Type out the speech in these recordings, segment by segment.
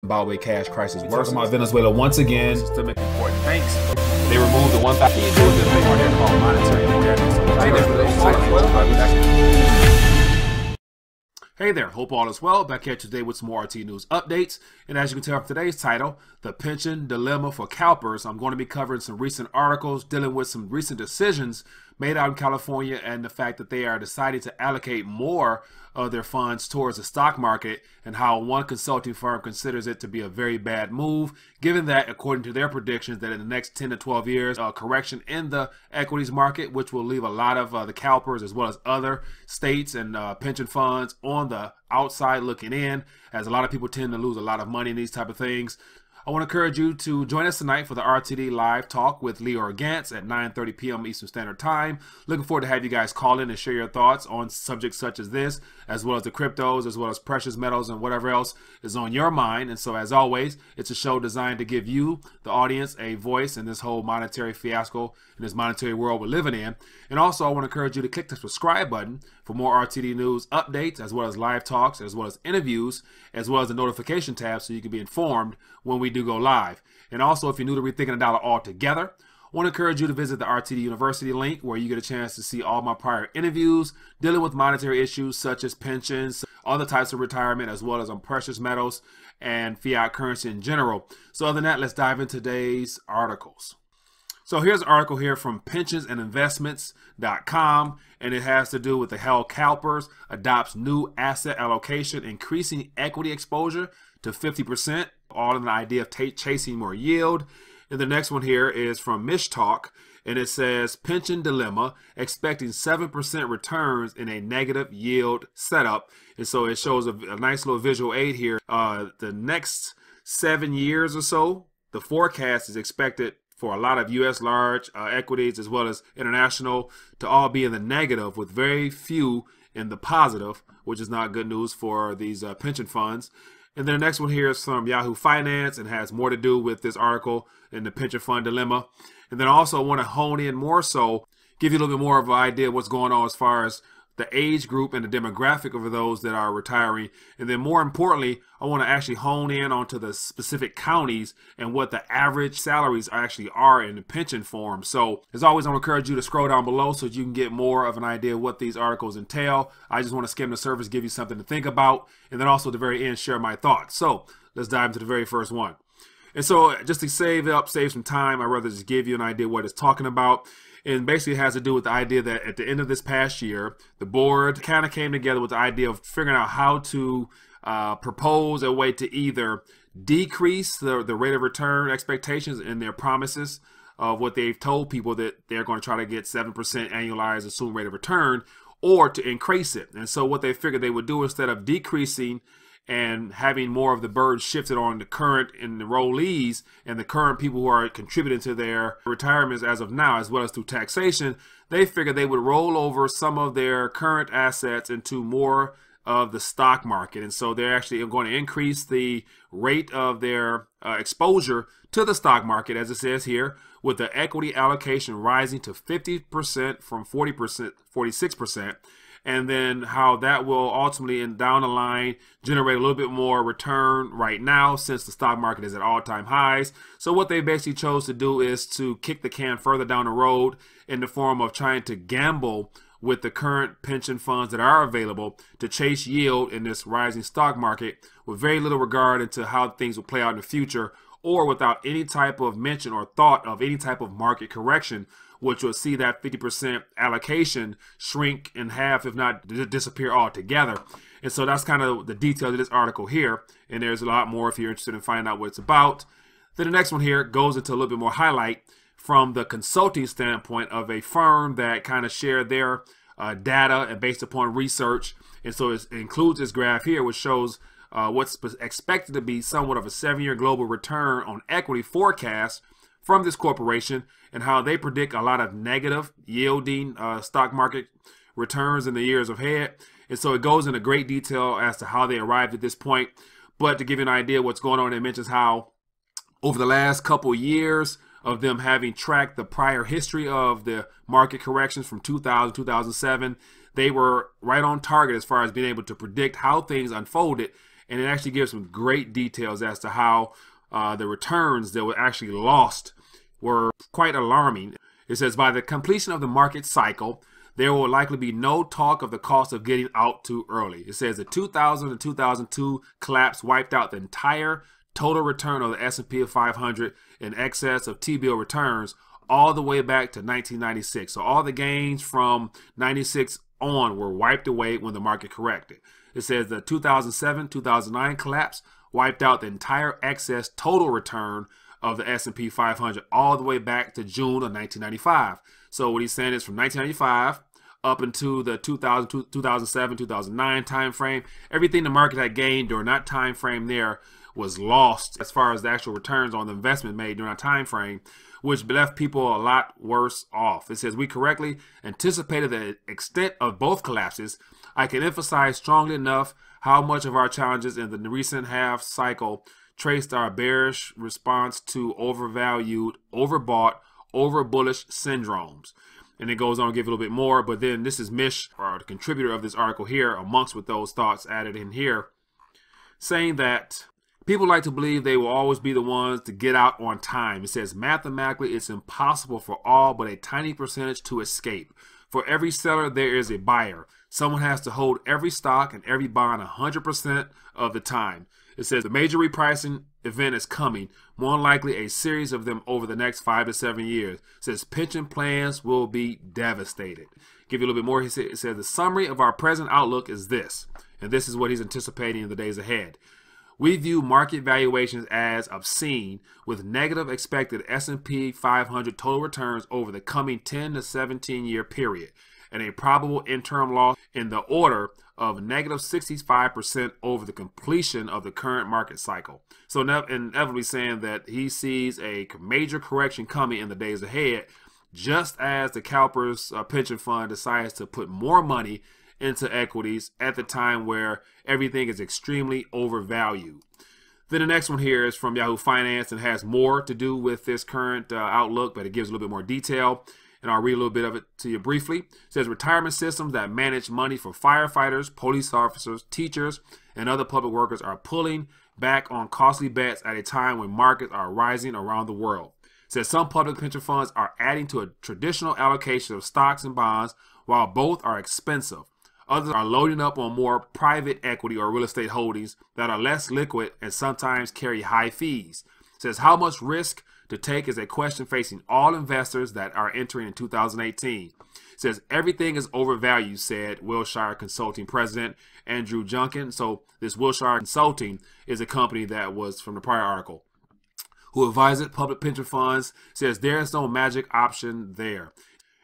Zimbabwe cash crisis worse. About Venezuela once again. To make important banks. They removed the 1,000 thing on there called monetary awareness. Hey there, hope all is well. Back here today with some more RT News updates. And as you can tell from today's title, The Pension Dilemma for CalPERS, I'm going to be covering some recent articles dealing with some recent decisions made out in California and the fact that they are deciding to allocate more of their funds towards the stock market and how one consulting firm considers it to be a very bad move, given that, according to their predictions, that in the next 10 to 12 years, a correction in the equities market, which will leave a lot of the CalPERS as well as other states and pension funds on the outside looking in, as a lot of people tend to lose a lot of money in these type of things. I want to encourage you to join us tonight for the RTD live talk with Leo Gantz at 9:30 p.m. Eastern Standard Time. Looking forward to have you guys call in and share your thoughts on subjects such as this, as well as the cryptos, as well as precious metals and whatever else is on your mind. And so, as always, it's a show designed to give you, the audience, a voice in this whole monetary fiasco, in this monetary world we're living in. And also, I want to encourage you to click the subscribe button for more RTD News updates, as well as live talks, as well as interviews, as well as the notification tab so you can be informed when we do go live. And also, if you're new to Rethinking a Dollar altogether, I want to encourage you to visit the RTD University link, where you get a chance to see all my prior interviews dealing with monetary issues such as pensions, other types of retirement, as well as on precious metals and fiat currency in general. So other than that, let's dive into today's articles. So here's an article here from pensionsandinvestments.com, and it has to do with how CalPERS adopts new asset allocation, increasing equity exposure to 50%, all in the idea of chasing more yield. And the next one here is from Mishtalk, and it says, Pension Dilemma, expecting 7% returns in a negative yield setup. And so it shows a nice little visual aid here. The next 7 years or so, the forecast is expected for a lot of U.S. large equities as well as international to all be in the negative, with very few in the positive, which is not good news for these pension funds. And then the next one here is from Yahoo Finance and has more to do with this article in the pension fund dilemma. And then also I want to hone in more so, give you a little bit more of an idea of what's going on as far as the age group and the demographic of those that are retiring. And then more importantly, I want to actually hone in onto the specific counties and what the average salaries actually are in the pension form. So as always, I want to encourage you to scroll down below so you can get more of an idea of what these articles entail. I just want to skim the surface, give you something to think about, and then also at the very end, share my thoughts. So let's dive into the very first one. And so just to save some time, I'd rather just give you an idea what it's talking about. And basically it has to do with the idea that at the end of this past year, the board kind of came together with the idea of figuring out how to propose a way to either decrease the rate of return expectations in their promises of what they've told people that they're going to try to get 7% annualized assumed rate of return, or to increase it. And so what they figured they would do, instead of decreasing and having more of the burden shifted on the current enrollees and the current people who are contributing to their retirements as of now, as well as through taxation, they figured they would roll over some of their current assets into more of the stock market. And so they're actually going to increase the rate of their exposure to the stock market, as it says here, with the equity allocation rising to 50% from 40%, 46%. And then how that will ultimately, down the line, generate a little bit more return right now, since the stock market is at all-time highs. So what they basically chose to do is to kick the can further down the road in the form of trying to gamble with the current pension funds that are available to chase yield in this rising stock market, with very little regard into how things will play out in the future, or without any type of mention or thought of any type of market correction, which will see that 50% allocation shrink in half, if not disappear altogether. And so that's kind of the detail of this article here. And there's a lot more if you're interested in finding out what it's about. Then the next one here goes into a little bit more highlight from the consulting standpoint of a firm that kind of shared their data and based upon research. And so it includes this graph here, which shows what's expected to be somewhat of a 7-year global return on equity forecast from this corporation, and how they predict a lot of negative yielding stock market returns in the years ahead. And so it goes into great detail as to how they arrived at this point. But to give you an idea of what's going on, it mentions how over the last couple years of them having tracked the prior history of the market corrections from 2000, 2007, they were right on target as far as being able to predict how things unfolded. and it actually gives some great details as to how the returns that were actually lost were quite alarming. It says, by the completion of the market cycle, there will likely be no talk of the cost of getting out too early. It says the 2000 and 2002 collapse wiped out the entire total return of the S&P 500 in excess of T-bill returns all the way back to 1996. So all the gains from 96 on were wiped away when the market corrected. It says the 2007-2009 collapse wiped out the entire excess total return of the S&P 500 all the way back to June of 1995. So what he's saying is from 1995 up into the 2007-2009 time frame, everything the market had gained during that time frame there was lost as far as the actual returns on the investment made during that time frame, which left people a lot worse off. It says, we correctly anticipated the extent of both collapses. I can emphasize strongly enough how much of our challenges in the recent half cycle traced our bearish response to overvalued, overbought, overbullish syndromes. And it goes on to give a little bit more, but then this is Mish, or the contributor of this article here, amongst with those thoughts added in here, saying that people like to believe they will always be the ones to get out on time. It says, mathematically, it's impossible for all but a tiny percentage to escape. For every seller, there is a buyer. Someone has to hold every stock and every bond 100% of the time. It says the major repricing event is coming, more than likely a series of them over the next 5 to 7 years. It says pension plans will be devastated. Give you a little bit more. It says the summary of our present outlook is this, and this is what he's anticipating in the days ahead. We view market valuations as obscene, with negative expected S&P 500 total returns over the coming 10 to 17 year period, and a probable interim loss in the order of negative 65% over the completion of the current market cycle. So inevitably saying that he sees a major correction coming in the days ahead, just as the CalPERS pension fund decides to put more money into equities at the time where everything is extremely overvalued. Then the next one here is from Yahoo Finance and has more to do with this current outlook, but it gives a little bit more detail. And I'll read a little bit of it to you briefly. It says retirement systems that manage money for firefighters, police officers, teachers, and other public workers are pulling back on costly bets at a time when markets are rising around the world. It says some public pension funds are adding to a traditional allocation of stocks and bonds, while both are expensive. Others are loading up on more private equity or real estate holdings that are less liquid and sometimes carry high fees. It says how much risk to take is a question facing all investors that are entering in 2018. It says everything is overvalued, said Wilshire Consulting President Andrew Junkin. So this Wilshire Consulting is a company that was from the prior article, who advises public pension funds. Says there is no magic option there.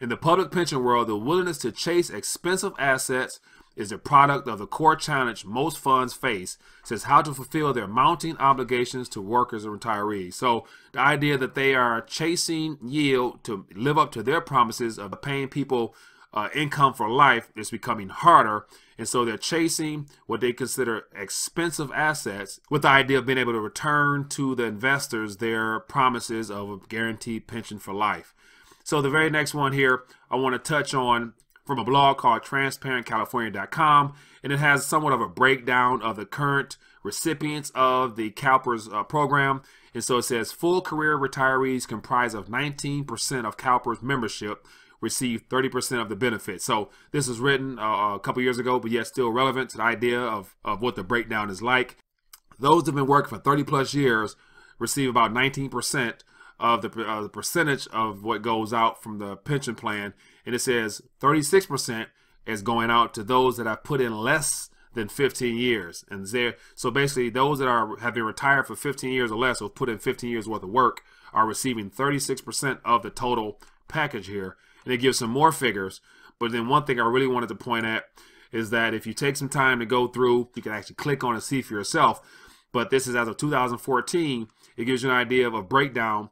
In the public pension world, the willingness to chase expensive assets is a product of the core challenge most funds face. It says how to fulfill their mounting obligations to workers and retirees. So the idea that they are chasing yield to live up to their promises of paying people income for life is becoming harder. And so they're chasing what they consider expensive assets with the idea of being able to return to the investors their promises of a guaranteed pension for life. So the very next one here I want to touch on from a blog called transparentcalifornia.com, and it has somewhat of a breakdown of the current recipients of the CalPERS program. And so it says full career retirees comprise of 19% of CalPERS membership receive 30% of the benefits. So this was written a couple years ago, but yet still relevant to the idea of what the breakdown is like. Those that have been working for 30 plus years receive about 19% of the percentage of what goes out from the pension plan. And it says 36% is going out to those that have put in less than 15 years. And so basically those that have been retired for 15 years or less, or put in 15 years worth of work, are receiving 36% of the total package here. And it gives some more figures. But then one thing I really wanted to point at is that if you take some time to go through, you can actually click on and see for yourself. But this is as of 2014. It gives you an idea of a breakdown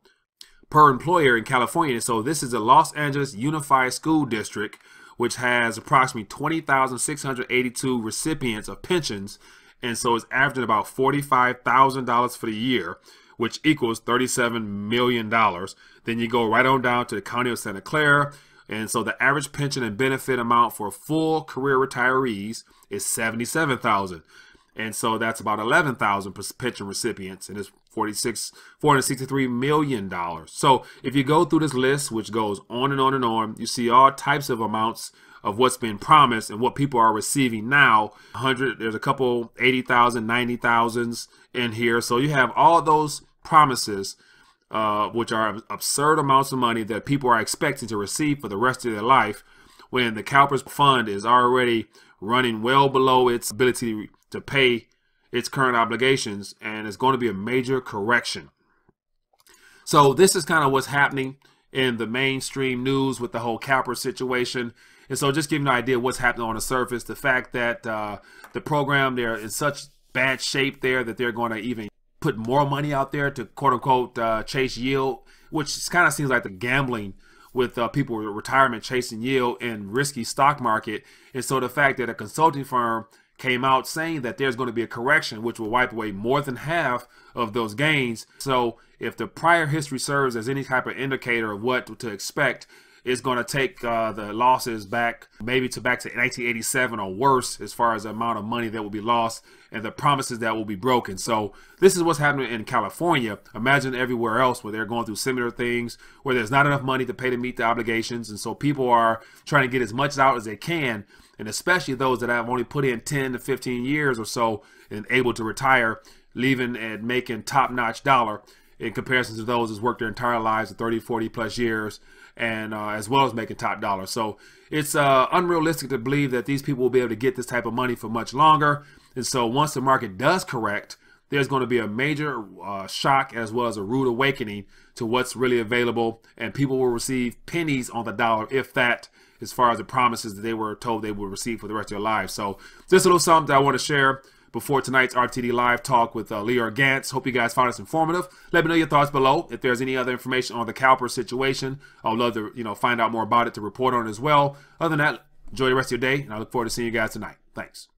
per employer in California. So this is the Los Angeles Unified School District, which has approximately 20,682 recipients of pensions. And so it's averaging about $45,000 for the year, which equals $37 million. Then you go right on down to the county of Santa Clara. And so the average pension and benefit amount for full career retirees is $77,000. And so that's about 11,000 pension recipients, and it's $463 million. So if you go through this list, which goes on and on and on, you see all types of amounts of what's been promised and what people are receiving now. There's a couple 80,000, 90,000s in here. So you have all those promises, which are absurd amounts of money that people are expecting to receive for the rest of their life, when the CalPERS fund is already running well below its ability to pay its current obligations, and it's going to be a major correction. So this is kind of what's happening in the mainstream news with the whole CalPERS situation. And so just giving you an idea of what's happening on the surface, the fact that the program, they're in such bad shape there that they're going to even put more money out there to quote unquote chase yield, which kind of seems like the gambling with people with retirement chasing yield in risky stock market. And so the fact that a consulting firm came out saying that there's going to be a correction which will wipe away more than half of those gains. So if the prior history serves as any type of indicator of what to expect, it's going to take the losses back, maybe back to 1987 or worse, as far as the amount of money that will be lost and the promises that will be broken. So this is what's happening in California. Imagine everywhere else where they're going through similar things, where there's not enough money to pay to meet the obligations. And so people are trying to get as much out as they can. And especially those that have only put in 10 to 15 years or so and able to retire, leaving and making top-notch dollar in comparison to those that's worked their entire lives of 30, 40 plus years, and as well as making top dollar. So it's unrealistic to believe that these people will be able to get this type of money for much longer. And so once the market does correct, there's going to be a major shock as well as a rude awakening to what's really available, and people will receive pennies on the dollar, if that, as far as the promises that they were told they would receive for the rest of their lives. So just a little something that I want to share before tonight's RTD Live talk with Leor Gantz. Hope you guys found this informative. Let me know your thoughts below. If there's any other information on the CalPERS situation, I would love to find out more about it, to report on it as well. Other than that, enjoy the rest of your day, and I look forward to seeing you guys tonight. Thanks.